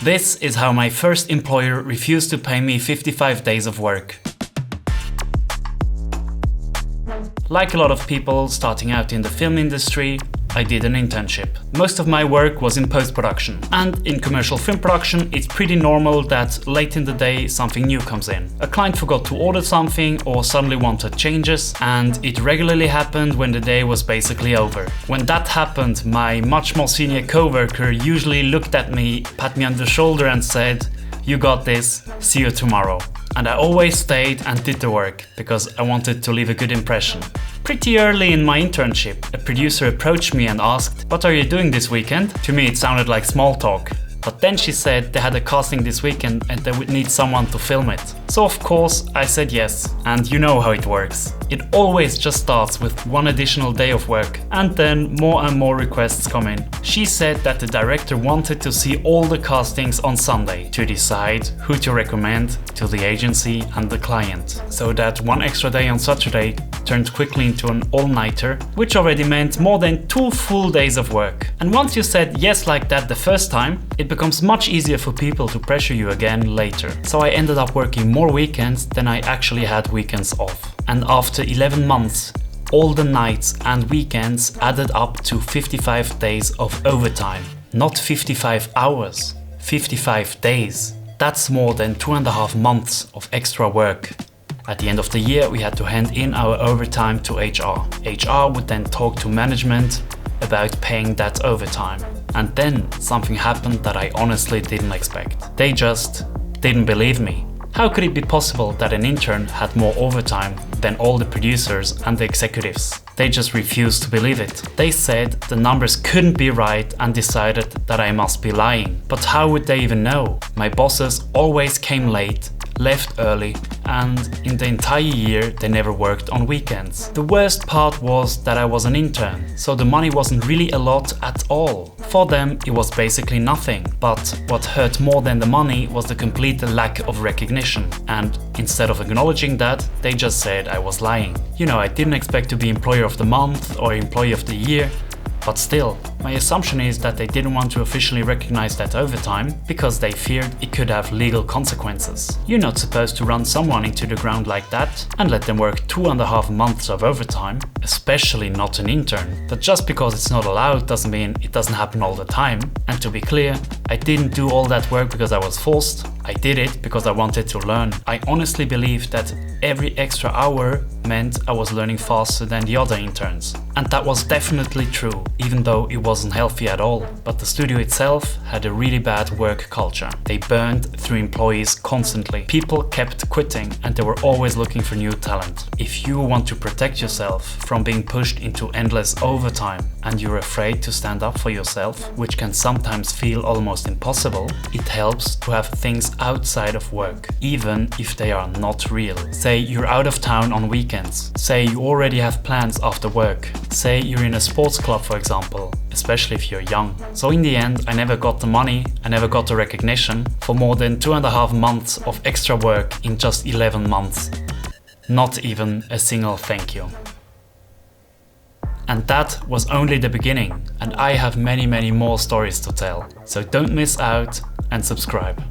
This is how my first employer refused to pay me 55 days of work. Like a lot of people starting out in the film industry, I did an internship. Most of my work was in post-production, and in commercial film production it's pretty normal that late in the day something new comes in. A client forgot to order something or suddenly wanted changes, and it regularly happened when the day was basically over. When that happened, my much more senior coworker usually looked at me, pat me on the shoulder and said, "You got this, see you tomorrow." And I always stayed and did the work, because I wanted to leave a good impression. Pretty early in my internship, a producer approached me and asked, "What are you doing this weekend?" To me it sounded like small talk. But then she said they had a casting this weekend and they would need someone to film it. So of course I said yes, and you know how it works. It always just starts with one additional day of work, and then more and more requests come in. She said that the director wanted to see all the castings on Sunday to decide who to recommend to the agency and the client. So that one extra day on Saturday turned quickly into an all-nighter, which already meant more than 2 full days of work. And once you said yes like that the first time, it becomes much easier for people to pressure you again later. So I ended up working more weekends than I actually had weekends off. And after 11 months, all the nights and weekends added up to 55 days of overtime. Not 55 hours, 55 days. That's more than 2.5 months of extra work. At the end of the year, we had to hand in our overtime to HR. HR would then talk to management about paying that overtime. And then something happened that I honestly didn't expect. They just didn't believe me. How could it be possible that an intern had more overtime than all the producers and the executives? They just refused to believe it. They said the numbers couldn't be right and decided that I must be lying. But how would they even know? My bosses always came late, left early, and in the entire year they never worked on weekends. The worst part was that I was an intern, so the money wasn't really a lot at all. For them it was basically nothing, but what hurt more than the money was the complete lack of recognition, and instead of acknowledging that, they just said I was lying. You know, I didn't expect to be employer of the month or employee of the year, but still, my assumption is that they didn't want to officially recognize that overtime because they feared it could have legal consequences. You're not supposed to run someone into the ground like that and let them work 2.5 months of overtime, especially not an intern. But just because it's not allowed doesn't mean it doesn't happen all the time. And to be clear, I didn't do all that work because I was forced. I did it because I wanted to learn. I honestly believe that every extra hour meant I was learning faster than the other interns. And that was definitely true, even though it wasn't healthy at all. But the studio itself had a really bad work culture. They burned through employees constantly. People kept quitting and they were always looking for new talent. If you want to protect yourself from being pushed into endless overtime and you're afraid to stand up for yourself, which can sometimes feel almost impossible, it helps to have things outside of work, even if they are not real. Say you're out of town on weekends. Say you already have plans after work. Say you're in a sports club, for example, especially if you're young. So in the end, I never got the money, I never got the recognition for more than 2.5 months of extra work in just 11 months. Not even a single thank you. And that was only the beginning, and I have many more stories to tell. So don't miss out and subscribe.